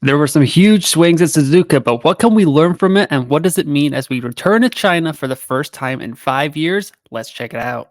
There were some huge swings at Suzuka, but what can we learn from it and what does it mean as we return to China for the first time in 5 years? Let's check it out.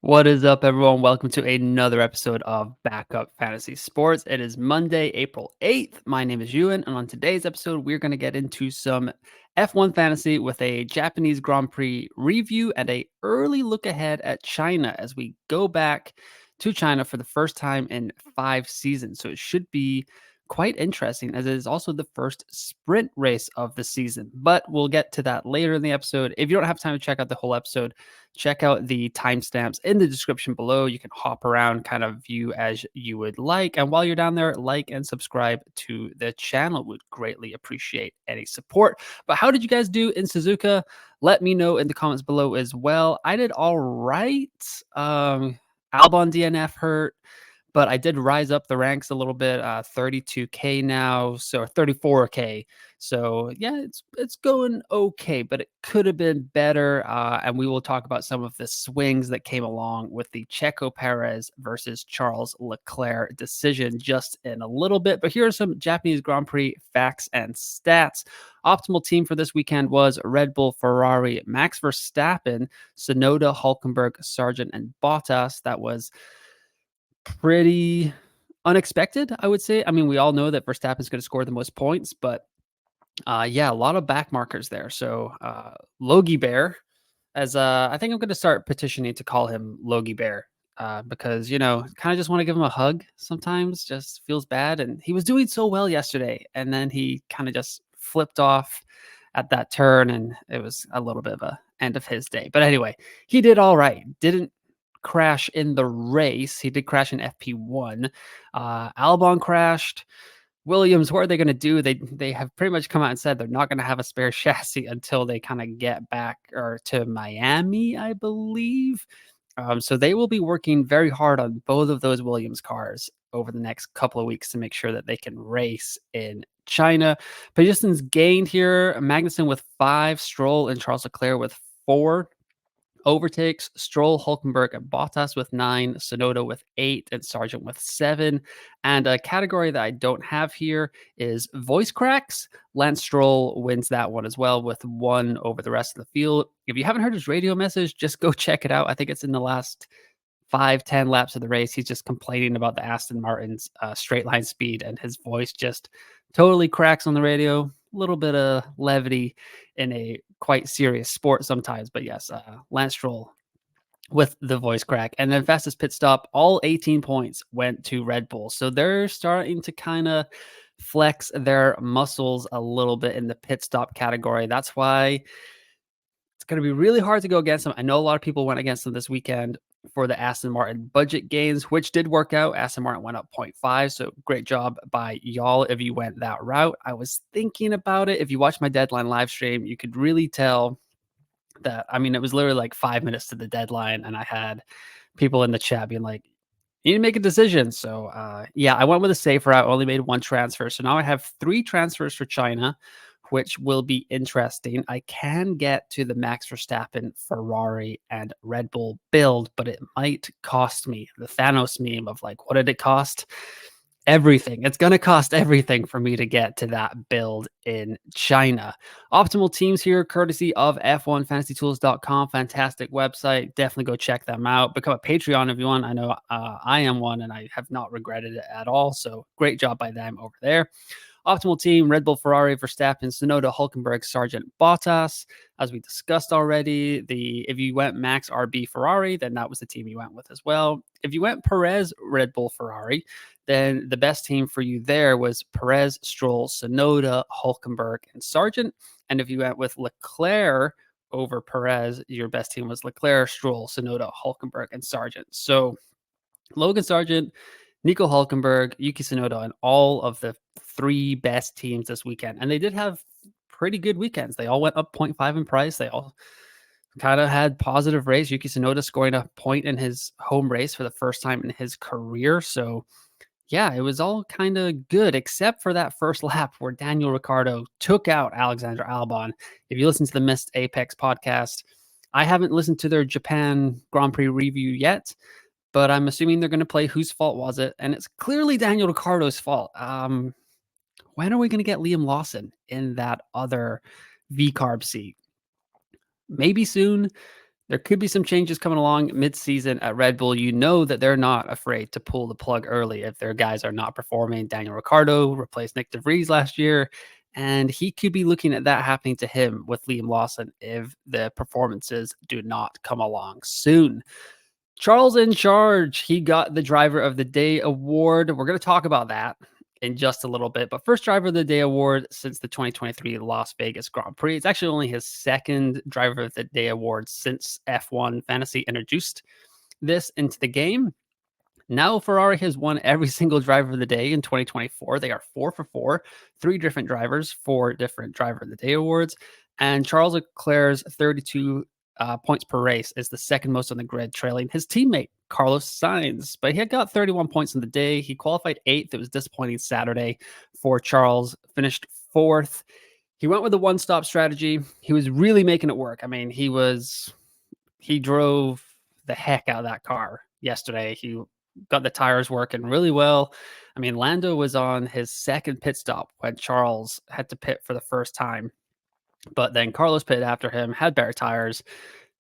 What is up, everyone? Welcome to another episode of Backup Fantasy Sports. It is Monday, April 8th. My name is Ewan, and on today's episode, we're going to get into some F1 fantasy with a Japanese Grand Prix review and a early look ahead at China as we go back to China for the first time in 5 seasons. So it should be quite interesting as it is also the first sprint race of the season. But we'll get to that later in the episode. If you don't have time to check out the whole episode, check out the timestamps in the description below. You can hop around, kind of view as you would like. And while you're down there, like and subscribe to the channel. Would greatly appreciate any support. But how did you guys do in Suzuka? Let me know in the comments below as well. I did all right. Albon DNF hurt, but I did rise up the ranks a little bit, 32K now, so 34K. So yeah, it's going okay, but it could have been better. And we will talk about some of the swings that came along with the Checo Perez versus Charles Leclerc decision just in a little bit. But here are some Japanese Grand Prix facts and stats. Optimal team for this weekend was Red Bull, Ferrari, Max Verstappen, Tsunoda, Hulkenberg, Sargent, and Bottas. That was pretty unexpected, I would say. I mean, we all know that Verstappen's going to score the most points, but yeah, a lot of back markers there. So Logie Bear, as I think I'm going to start petitioning to call him Logie Bear because, kind of just want to give him a hug sometimes, just feels bad. And he was doing so well yesterday. And then he kind of just flipped off at that turn and it was a little bit of a end of his day. But anyway, he did all right. Didn't crash in the race. He did crash in FP1. Albon crashed. Williams, what are they going to do? They have pretty much come out and said they're not going to have a spare chassis until they kind of get back or to Miami, I believe. So they will be working very hard on both of those Williams cars over the next couple of weeks to make sure that they can race in China. Positions gained here: Magnussen with 5, Stroll and Charles Leclerc with 4. Overtakes: Stroll, Hulkenberg, and Bottas with 9, Tsunoda with 8, and Sargent with 7. And a category that I don't have here is voice cracks. Lance Stroll wins that one as well with 1 over the rest of the field. If you haven't heard his radio message, just go check it out. I think it's in the last 5-10 laps of the race. He's just complaining about the Aston Martin's straight line speed, and his voice just totally cracks on the radio. A little bit of levity in a quite serious sport sometimes, but yes, Lance Stroll with the voice crack. And then fastest pit stop, all 18 points went to Red Bull. So they're starting to kind of flex their muscles a little bit in the pit stop category. That's why it's going to be really hard to go against them. I know a lot of people went against them this weekend for the Aston Martin budget gains, which did work out. Aston Martin went up 0.5, so great job by y'all if you went that route. I was thinking about it. If you watch my deadline live stream, you could really tell that, I mean, it was literally like 5 minutes to the deadline, and I had people in the chat being like, you need to make a decision. So yeah, I went with a safe route. I only made 1 transfer. So now I have 3 transfers for China, which will be interesting. I can get to the Max Verstappen, Ferrari, and Red Bull build, but it might cost me the Thanos meme of like, what did it cost? Everything. It's going to cost everything for me to get to that build in China. Optimal teams here, courtesy of F1FantasyTools.com. Fantastic website. Definitely go check them out. Become a Patreon if you want. I know I am one and I have not regretted it at all. So great job by them over there. Optimal team: Red Bull, Ferrari, Verstappen, Tsunoda, Hulkenberg, Sargent, Bottas. As we discussed already, if you went Max, RB, Ferrari, then that was the team you went with as well. If you went Perez, Red Bull, Ferrari, then the best team for you there was Perez, Stroll, Tsunoda, Hulkenberg, and Sargent. And if you went with Leclerc over Perez, your best team was Leclerc, Stroll, Tsunoda, Hulkenberg, and Sargent. So Logan Sargent, Nico Hulkenberg, Yuki Tsunoda, and all of the 3 best teams this weekend. And they did have pretty good weekends. They all went up 0.5 in price. They all kind of had positive race. Yuki Tsunoda scoring a point in his home race for the first time in his career. So yeah, it was all kind of good, except for that first lap where Daniel Ricciardo took out Alexander Albon. If you listen to the Missed Apex podcast, I haven't listened to their Japan Grand Prix review yet, but I'm assuming they're going to play Whose Fault Was It? And it's clearly Daniel Ricciardo's fault. When are we going to get Liam Lawson in that other V-carb seat? Maybe soon. There could be some changes coming along mid-season at Red Bull. You know that they're not afraid to pull the plug early if their guys are not performing. Daniel Ricciardo replaced Nick DeVries last year, and he could be looking at that happening to him with Liam Lawson if the performances do not come along soon. Charles in charge. He got the Driver of the Day award. We're going to talk about that in just a little bit. But first Driver of the Day award since the 2023 Las Vegas Grand Prix. It's actually only his second Driver of the Day award since F1 Fantasy introduced this into the game. Now Ferrari has won every single Driver of the Day in 2024. They are 4 for 4, 3 different drivers, 4 different Driver of the Day awards. And Charles Leclerc's 32 points per race is the second most on the grid, trailing his teammate Carlos Sainz. But he had got 31 points in the day. He qualified 8th. It was disappointing Saturday for Charles. Finished 4th. He went with the one-stop strategy. He was really making it work. I mean, he drove the heck out of that car yesterday. He got the tires working really well. I mean, Lando was on his second pit stop when Charles had to pit for the first time. But then Carlos pitted after him, had better tires,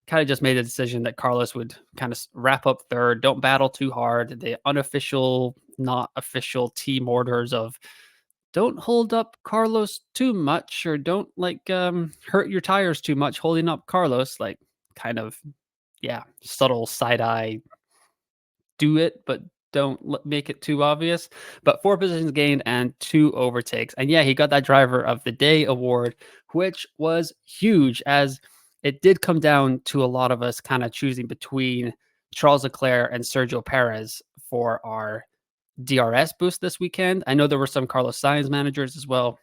kind of just made a decision that Carlos would kind of wrap up third, don't battle too hard. The unofficial, not official team orders of don't hold up Carlos too much or don't hurt your tires too much holding up Carlos, like kind of, yeah, subtle side eye, do it, but don't make it too obvious. But 4 positions gained and 2 overtakes. And yeah, he got that Driver of the Day award, which was huge as it did come down to a lot of us kind of choosing between Charles Leclerc and Sergio Perez for our DRS boost this weekend. I know there were some Carlos Sainz managers as well,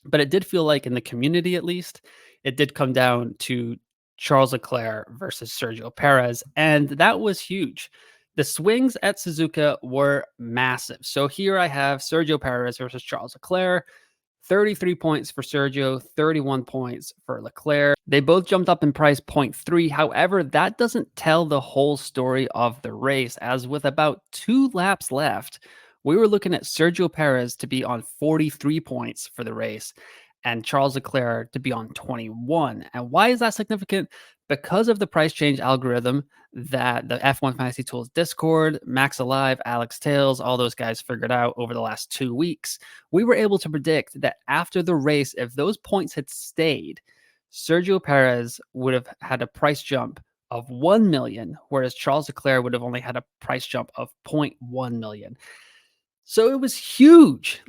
but it did feel like in the community, at least, it did come down to Charles Leclerc versus Sergio Perez, and that was huge. The swings at Suzuka were massive. So here I have Sergio Perez versus Charles Leclerc. 33 points for Sergio, 31 points for Leclerc. They both jumped up in price 0.3. However, that doesn't tell the whole story of the race, as with about 2 laps left, we were looking at Sergio Perez to be on 43 points for the race and Charles Leclerc to be on 21. And why is that significant? Because of the price change algorithm that the F1 Fantasy Tools Discord, Max Alive, Alex Tails, all those guys figured out over the last 2 weeks, we were able to predict that after the race, if those points had stayed, Sergio Perez would have had a price jump of 1 million, whereas Charles Leclerc would have only had a price jump of 0.1 million. So it was huge.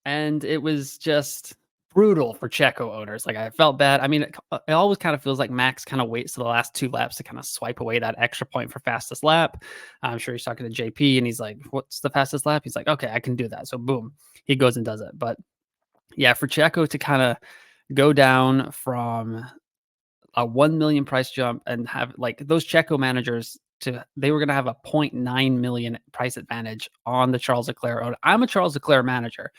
And it was just brutal for Checo owners. Like, I felt bad. I mean, it always kind of feels like Max kind of waits to the last 2 laps to kind of swipe away that extra point for fastest lap. I'm sure he's talking to JP and he's like, what's the fastest lap? He's like, okay, I can do that. So boom, he goes and does it. But yeah, for Checo to kind of go down from a 1 million price jump and have like those Checo managers they were going to have a 0.9 million price advantage on the Charles Leclerc owner. I'm a Charles Leclerc manager,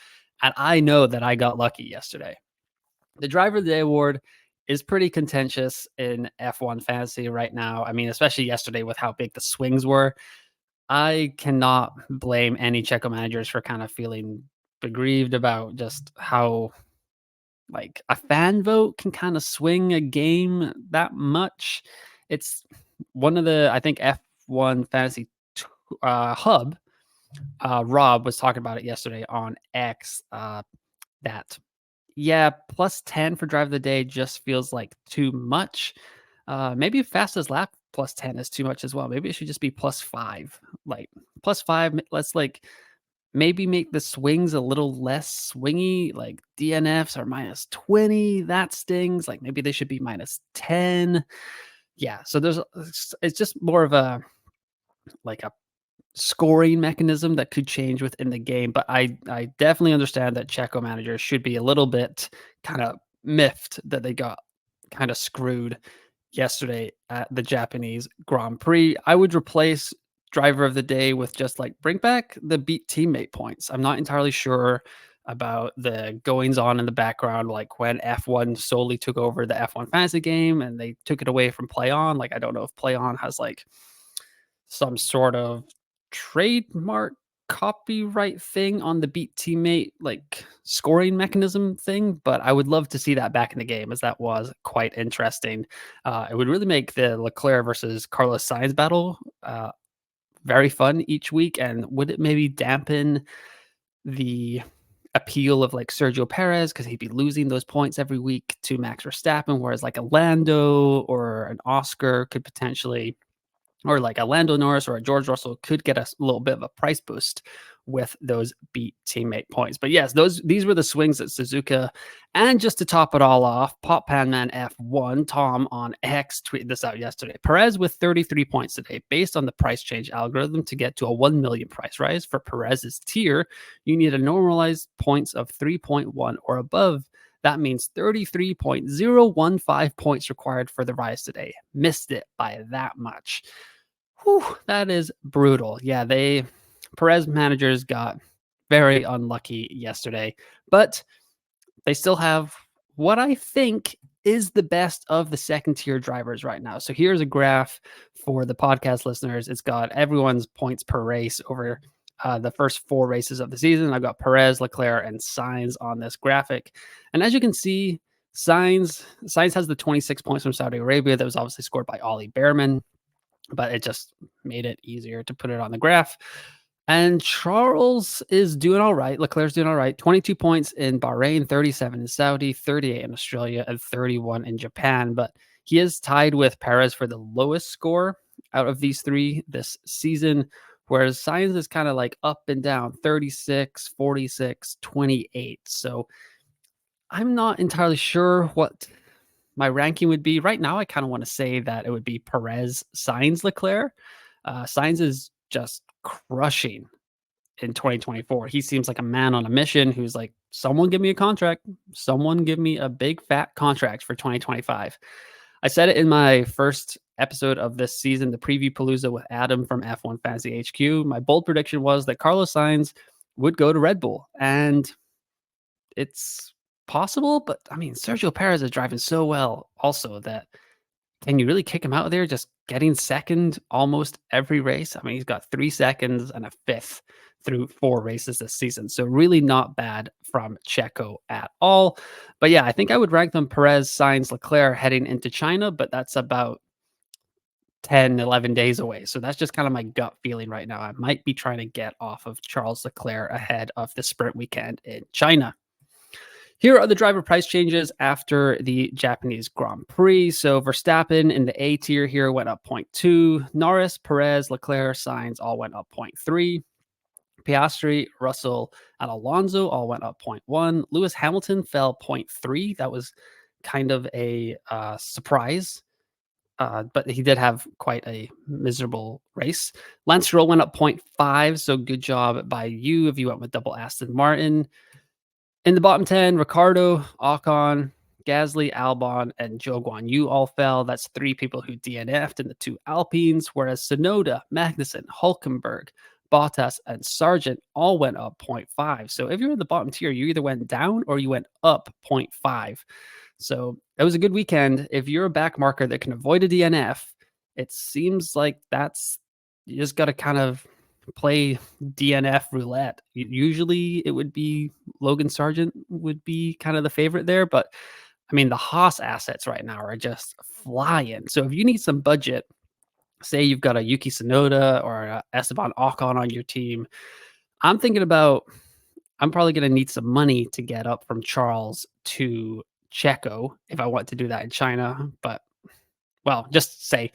and I know that I got lucky yesterday. The Driver of the Day award is pretty contentious in F1 fantasy right now. I mean, especially yesterday with how big the swings were. I cannot blame any Checo managers for kind of feeling aggrieved about just how like a fan vote can kind of swing a game that much. It's one of the, I think, F1 Fantasy Hub. Rob was talking about it yesterday on X. That plus 10 for Drive of the Day just feels like too much. Maybe fastest lap plus 10 is too much as well. Maybe it should just be plus 5. Like plus 5. Let's maybe make the swings a little less swingy, like DNFs are minus 20. That stings. Like maybe they should be minus 10. Yeah. So it's just more of a scoring mechanism that could change within the game. But I definitely understand that Checo managers should be a little bit kind of miffed that they got kind of screwed yesterday at the Japanese Grand Prix. I would replace Driver of the Day with just bring back the beat teammate points. I'm not entirely sure about the goings on in the background, like when F1 solely took over the F1 fantasy game and they took it away from Play On. Like, I don't know if Play On has like some sort of trademark copyright thing on the beat teammate like scoring mechanism thing, but I would love to see that back in the game, as that was quite interesting. It would really make the Leclerc versus Carlos Sainz battle very fun each week, and would it maybe dampen the appeal of like Sergio Perez, because he'd be losing those points every week to Max Verstappen, whereas like a Lando or an Oscar could potentially, or like a Lando Norris or a George Russell, could get us a little bit of a price boost with those beat teammate points. But yes, these were the swings at Suzuka. And just to top it all off, Pop Pan Man F1 Tom on X tweeted this out yesterday. Perez with 33 points today, based on the price change algorithm. To get to a 1 million price rise for Perez's tier, you need a normalized points of 3.1 or above. That means 33.015 points required for the rise today. Missed it by that much. Whew, that is brutal. Yeah, Perez managers got very unlucky yesterday, but they still have what I think is the best of the second tier drivers right now. So here's a graph for the podcast listeners. It's got everyone's points per race over the first 4 races of the season. I've got Perez, Leclerc, and Sainz on this graphic. And as you can see, Sainz has the 26 points from Saudi Arabia that was obviously scored by Ollie Behrman, but it just made it easier to put it on the graph. And Charles is doing all right. Leclerc's doing all right. 22 points in Bahrain, 37 in Saudi, 38 in Australia, and 31 in Japan. But he is tied with Perez for the lowest score out of these 3 this season, whereas Sainz is kind of like up and down, 36, 46, 28. So I'm not entirely sure what my ranking would be. Right now, I kind of want to say that it would be Perez, Sainz, Leclerc. Sainz is just crushing in 2024. He seems like a man on a mission who's like, someone give me a contract. Someone give me a big fat contract for 2025. I said it in my first episode of this season, the preview palooza with Adam from F1 Fantasy HQ. My bold prediction was that Carlos Sainz would go to Red Bull, and it's possible, but I mean, Sergio Perez is driving so well also that, can you really kick him out of there just getting second almost every race? I mean, he's got 3 seconds and a 5th through 4 races this season. So really not bad from Checo at all. But yeah, I think I would rank them Perez, Sainz, Leclerc heading into China, but that's about 10, 11 days away. So that's just kind of my gut feeling right now. I might be trying to get off of Charles Leclerc ahead of the sprint weekend in China. Here are the driver price changes after the Japanese Grand Prix. So Verstappen in the A tier here went up 0.2. Norris, Perez, Leclerc, Sainz all went up 0.3. Piastri, Russell, and Alonso all went up 0.1. Lewis Hamilton fell 0.3. That was kind of a surprise. But he did have quite a miserable race. Lance Stroll went up 0.5. So good job by you if you went with double Aston Martin. In the bottom 10, Ricardo, Ocon, Gasly, Albon, and Zhou Guanyu all fell. That's 3 people who DNF'd in the 2 Alpines, whereas Tsunoda, Magnussen, Hulkenberg, Bottas, and Sargent all went up 0.5. So if you're in the bottom tier, you either went down or you went up 0.5. So it was a good weekend. If you're a back marker that can avoid a DNF, it seems like you just got to kind of play DNF roulette. Usually it would be Logan Sargent would be kind of the favorite there, but I mean, the Haas assets right now are just flying. So if you need some budget, say you've got a Yuki Tsunoda or a Esteban Ocon on your team, I'm probably going to need some money to get up from Charles to Checo if I want to do that in China. But, well, just say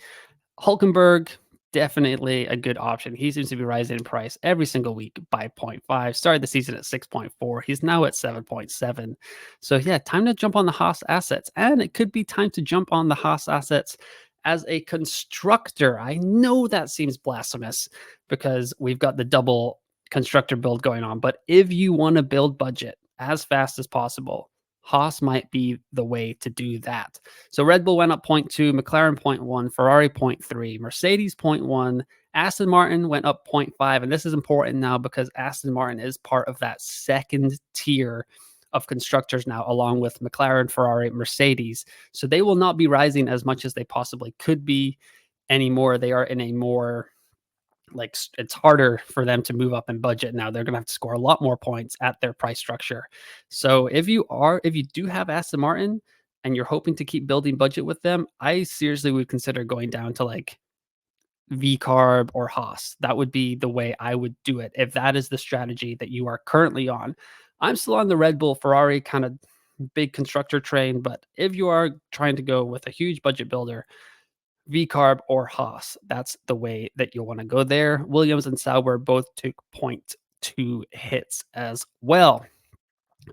Hulkenberg, definitely a good option. He seems to be rising in price every single week by 0.5. Started the season at 6.4. He's now at 7.7. So yeah, time to jump on the Haas assets. And it could be time to jump on the Haas assets as a constructor. I know that seems blasphemous because we've got the double constructor build going on. But if you want to build budget as fast as possible, Haas might be the way to do that. So Red Bull went up point 0.2, McLaren point 0.1, Ferrari point 0.3, Mercedes point 0.1, Aston Martin went up point 0.5. And this is important now because Aston Martin is part of that second tier of constructors now, along with McLaren, Ferrari, Mercedes. So they will not be rising as much as they possibly could be anymore. They are in a more it's harder for them to move up in budget now. They're going to have to score a lot more points at their price structure. So if you do have Aston Martin and you're hoping to keep building budget with them, I seriously would consider going down to like V-Carb or Haas. That would be the way I would do it if that is the strategy that you are currently on. I'm still on the Red Bull Ferrari kind of big constructor train, but if you are trying to go with a huge budget builder, V-Carb or Haas, that's the way that you'll want to go there. Williams and Sauber both took point 0.2 hits as well.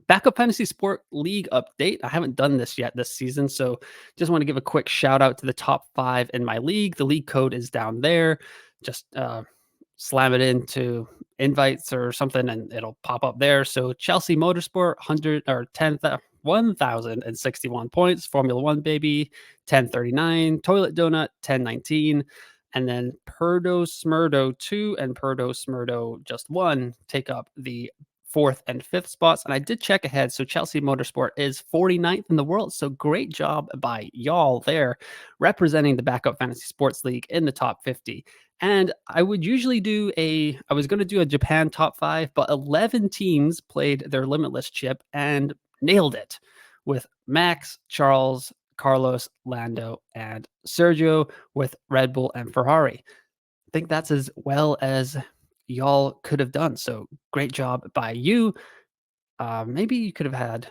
Backup Fantasy Sport League update. I haven't done this yet this season, so just want to give a quick shout out to the top 5 in my league. The league code is down there. Just slam it into invites or something and it'll pop up there. So Chelsea Motorsport 100 or 10,061 points, Formula 1 baby 1039, Toilet Donut 1019, and then Perdo Smurdo 2 and Perdo Smurdo just 1 take up the 4th and 5th spots. And I did check ahead. So Chelsea Motorsport is 49th in the world. So great job by y'all there representing the Backup Fantasy Sports League in the top 50. And I would usually I was going to do a Japan top 5, but 11 teams played their Limitless chip and nailed it with Max, Charles, Carlos, Lando, and Sergio with Red Bull and Ferrari. I think that's as well as y'all could have done. So great job by you. Maybe you could have had.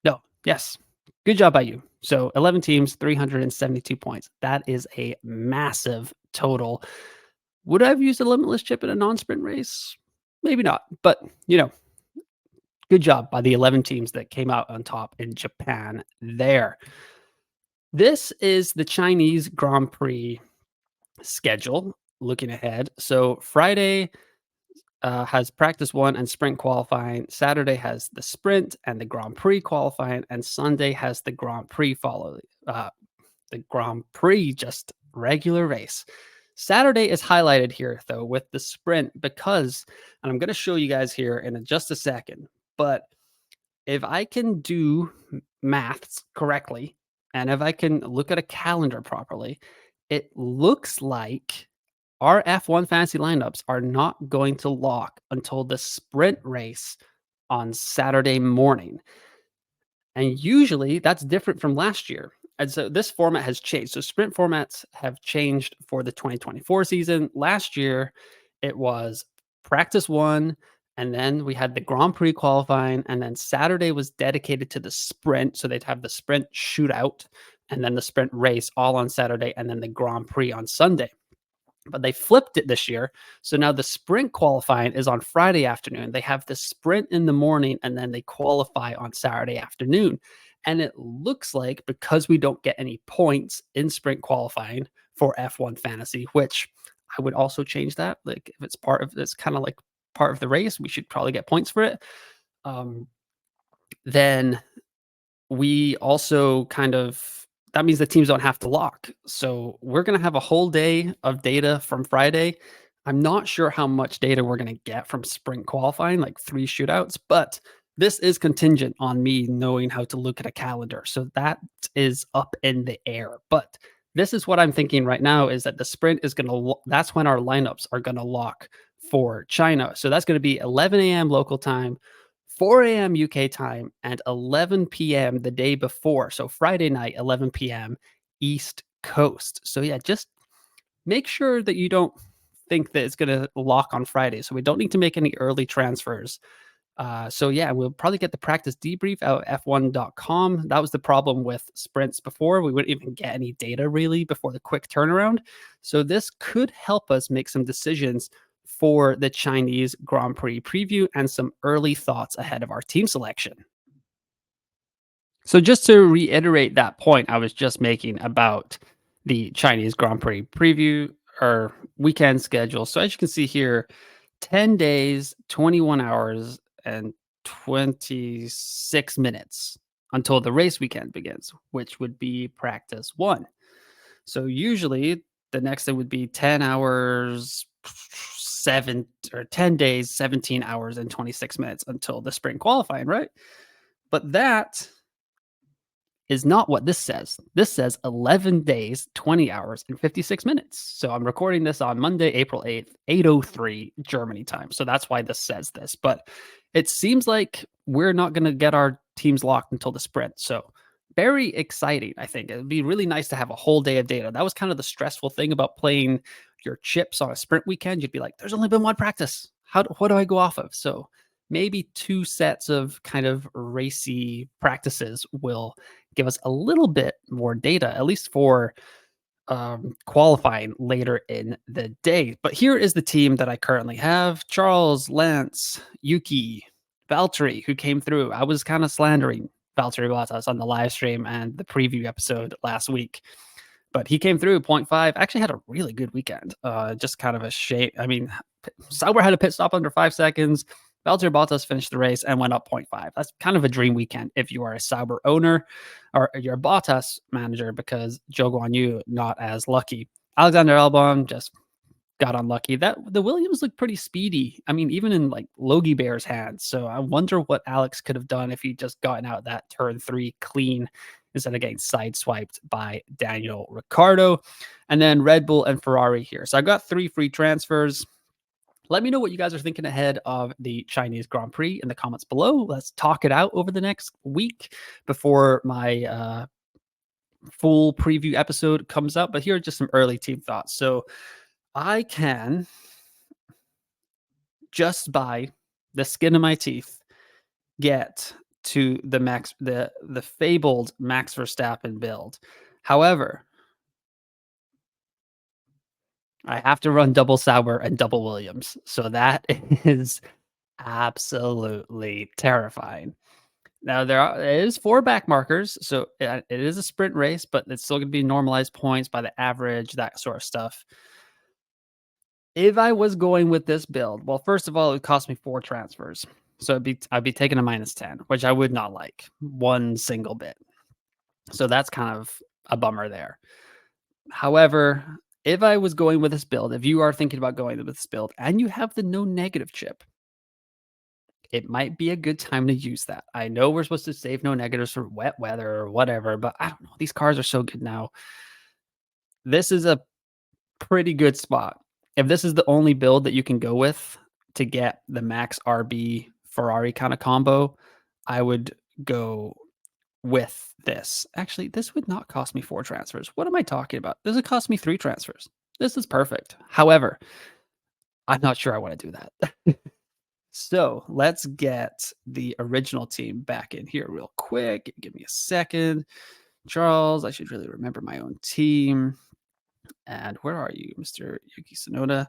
No, yes. Good job by you. So 11 teams, 372 points. That is a massive total. Would I have used a limitless chip in a non-sprint race? Maybe not. But, good job by the 11 teams that came out on top in Japan there. This is the Chinese Grand Prix schedule looking ahead. So Friday has practice 1 and sprint qualifying. Saturday has the sprint and the Grand Prix qualifying, and Sunday has the Grand Prix the Grand Prix, just regular race. Saturday is highlighted here though with the sprint because, and I'm going to show you guys here in just a second, but if I can do maths correctly and if I can look at a calendar properly, it looks like our F1 fantasy lineups are not going to lock until the sprint race on Saturday morning. And usually that's different from last year. And so this format has changed. So sprint formats have changed for the 2024 season. Last year, it was practice 1, and then we had the Grand Prix qualifying, and then Saturday was dedicated to the sprint. So they'd have the sprint shootout, and then the sprint race all on Saturday, and then the Grand Prix on Sunday. But they flipped it this year. So now the sprint qualifying is on Friday afternoon. They have the sprint in the morning and then they qualify on Saturday afternoon. And it looks like because we don't get any points in sprint qualifying for F1 fantasy, which I would also change that. Like if it's kind of like part of the race, we should probably get points for it. Then we also that means the teams don't have to lock. So we're going to have a whole day of data from Friday. I'm not sure how much data we're going to get from sprint qualifying, like 3 shootouts, but this is contingent on me knowing how to look at a calendar. So that is up in the air. But this is what I'm thinking right now is that the sprint is that's when our lineups are going to lock for China. So that's going to be 11 a.m. local time, 4 a.m. UK time, and 11 p.m. the day before. So Friday night, 11 p.m. East Coast. So yeah, just make sure that you don't think that it's going to lock on Friday. So we don't need to make any early transfers. So yeah, we'll probably get the practice debrief out at f1.com. That was the problem with sprints before. We wouldn't even get any data really before the quick turnaround. So this could help us make some decisions for the Chinese Grand Prix preview and some early thoughts ahead of our team selection. So just to reiterate that point I was just making about the Chinese Grand Prix preview or weekend schedule. So as you can see here, 10 days, 21 hours, and 26 minutes until the race weekend begins, which would be practice one. So usually the next thing would be 10 hours, 10 days, 17 hours and 26 minutes until the spring qualifying, right? But that is not what this says. This says 11 days, 20 hours, and 56 minutes. So I'm recording this on Monday, April 8th, 8:03 Germany time. So that's why this says this. But it seems like we're not going to get our teams locked until the sprint. So very exciting, I think. It'd be really nice to have a whole day of data. That was kind of the stressful thing about playing your chips on a sprint weekend. You'd be like, there's only been one practice. What do I go off of? So maybe two sets of kind of racy practices will give us a little bit more data, at least for qualifying later in the day. But here is the team that I currently have: Charles, Lance, Yuki, Valtteri, who came through. I was kind of slandering Valtteri Bottas on the live stream and the preview episode last week, but he came through point 0.5. Actually had a really good weekend. Just kind of a shame. I mean, Sauber had a pit stop under 5 seconds. Valtteri Bottas finished the race and went up point 0.5. That's kind of a dream weekend if you are a Sauber owner or you're a Bottas manager, because Zhou Guanyu not as lucky. Alexander Albon just got unlucky. That the Williams looked pretty speedy. I mean, even in like Logie Bear's hands. So I wonder what Alex could have done if he just gotten out that turn 3 clean instead of getting sideswiped by Daniel Ricciardo. And then Red Bull and Ferrari here. So I got 3 free transfers. Let me know what you guys are thinking ahead of the Chinese Grand Prix in the comments below. Let's talk it out over the next week before my full preview episode comes up. But here are just some early team thoughts. So I can, just by the skin of my teeth, get to the fabled Max Verstappen build. However, I have to run double Sauber and double Williams. So that is absolutely terrifying. Now it is 4 back markers, so it is a sprint race, but it's still going to be normalized points by the average, that sort of stuff. If I was going with this build, well, first of all, it would cost me 4 transfers, so I'd be taking a -10, which I would not like one single bit. So that's kind of a bummer there. However, if I was going with this build, if you are thinking about going with this build and you have the no negative chip, it might be a good time to use that. I know we're supposed to save no negatives for wet weather or whatever, but I don't know. These cars are so good now. This is a pretty good spot. If this is the only build that you can go with to get the Max RB Ferrari kind of combo, I would go with this. Actually, this would not cost me 4 transfers. What am I talking about? This would cost me 3 transfers. This is perfect. However, I'm not sure I want to do that. So let's get the original team back in here real quick. Give me a second. Charles, I should really remember my own team. And where are you, Mr. Yuki Tsunoda?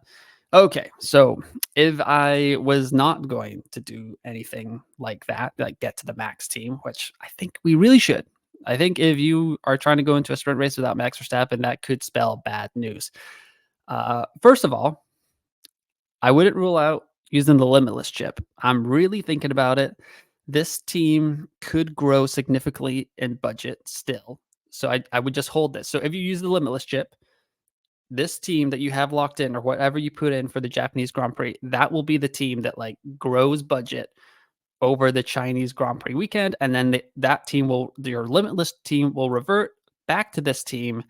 Okay, so if I was not going to do anything like that, like get to the Max team, which I think we really should. I think if you are trying to go into a sprint race without Max Verstappen, that could spell bad news. First of all, I wouldn't rule out using the limitless chip. I'm really thinking about it. This team could grow significantly in budget still. So I would just hold this. So if you use the limitless chip, this team that you have locked in or whatever you put in for the Japanese Grand Prix, that will be the team that like grows budget over the Chinese Grand Prix weekend. And then that team your limitless team will revert back to this team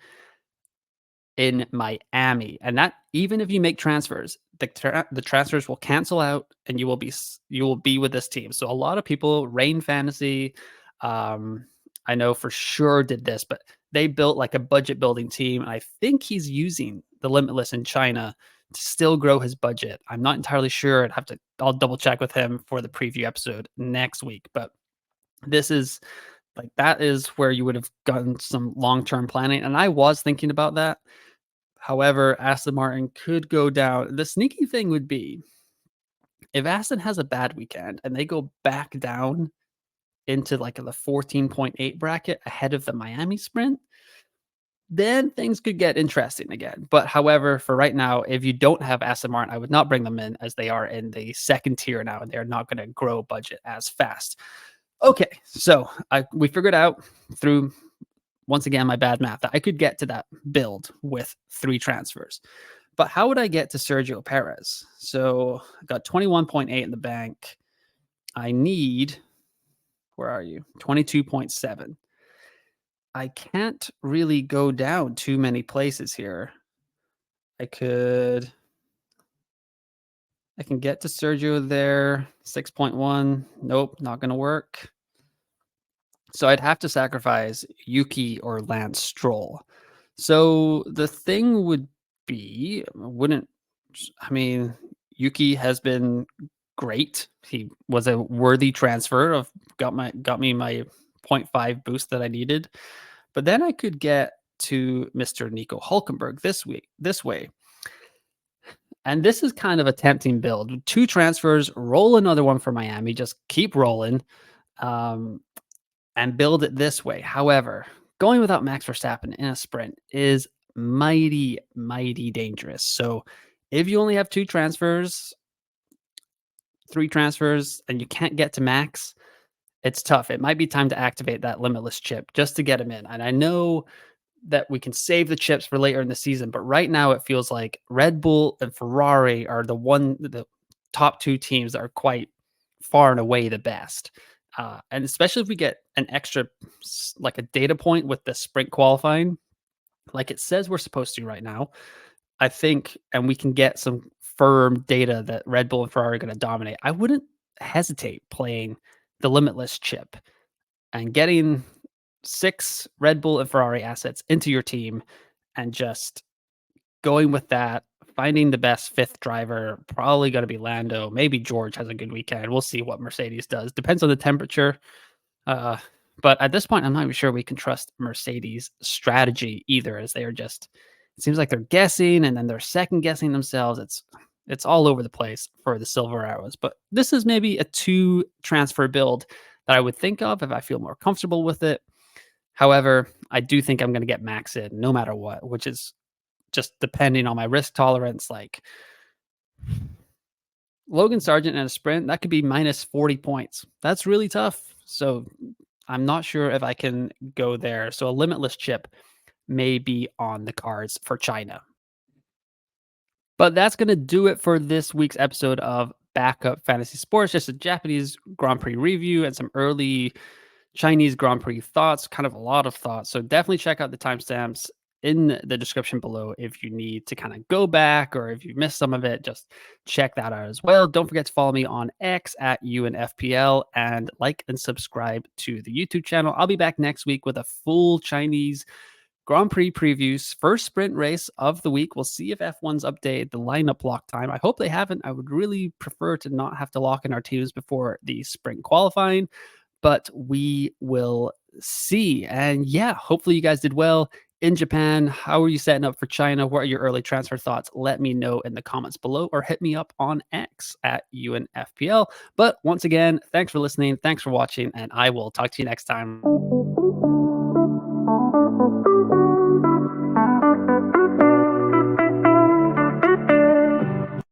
in Miami. And that, even if you make transfers, the transfers will cancel out and you will be with this team. So a lot of people, Rain Fantasy, I know for sure did this, but they built like a budget building team. And I think he's using the limitless in China to still grow his budget. I'm not entirely sure. I'll double check with him for the preview episode next week. But this is like, that is where you would have gotten some long-term planning. And I was thinking about that. However, Aston Martin could go down. The sneaky thing would be if Aston has a bad weekend and they go back down into like the 14.8 bracket ahead of the Miami sprint, then things could get interesting again. But however, for right now, if you don't have Aston Martin, I would not bring them in as they are in the second tier now, and they're not going to grow budget as fast. Okay, so we figured out through, once again, my bad math, that I could get to that build with 3 transfers. But how would I get to Sergio Perez? So I got 21.8 in the bank. I need, where are you? 22.7. I can't really go down too many places here. I can get to Sergio there. 6.1. Nope, not going to work. So I'd have to sacrifice Yuki or Lance Stroll. So the thing would be, Yuki has been great. He was a worthy transfer of got me my 0.5 boost that I needed. But then I could get to Mr. Nico Hulkenberg this way. And this is kind of a tempting build. 2 transfers, roll another one for Miami, just keep rolling. And build it this way. However, going without Max Verstappen in a sprint is mighty, mighty dangerous. So if you only have 2 transfers, 3 transfers, and you can't get to Max, it's tough. It might be time to activate that limitless chip just to get him in. And I know that we can save the chips for later in the season, but right now it feels like Red Bull and Ferrari are the top 2 teams that are quite far and away the best. And especially if we get an extra, like a data point with the sprint qualifying, like it says we're supposed to right now, I think, and we can get some firm data that Red Bull and Ferrari are going to dominate, I wouldn't hesitate playing the limitless chip and getting 6 Red Bull and Ferrari assets into your team and just going with that, finding the best 5th driver, probably going to be Lando. Maybe George has a good weekend. We'll see what Mercedes does. Depends on the temperature. But at this point, I'm not even sure we can trust Mercedes' strategy either, as they are just, it seems like they're guessing and then they're second guessing themselves. It's all over the place for the Silver Arrows. But this is maybe a 2 transfer build that I would think of if I feel more comfortable with it. However, I do think I'm going to get Max in no matter what, which is just depending on my risk tolerance. Like Logan Sargent in a sprint, that could be minus 40 points. That's really tough. So I'm not sure if I can go there. So a limitless chip may be on the cards for China. But that's going to do it for this week's episode of Backup Fantasy Sports. Just a Japanese Grand Prix review and some early Chinese Grand Prix thoughts, kind of a lot of thoughts. So definitely check out the timestamps in the description below if you need to kind of go back, or if you missed some of it, just check that out as well. Don't forget to follow me on X at UNFPL and like and subscribe to the YouTube channel. I'll be back next week with a full Chinese Grand Prix previews, first sprint race of the week. We'll see if F1's updated the lineup lock time. I hope they haven't. I would really prefer to not have to lock in our teams before the sprint qualifying, but we will see. And yeah, hopefully you guys did well in Japan. How are you setting up for China? What are your early transfer thoughts? Let me know in the comments below, or hit me up on X at UNFPL. But once again, thanks for listening. Thanks for watching, and I will talk to you next time.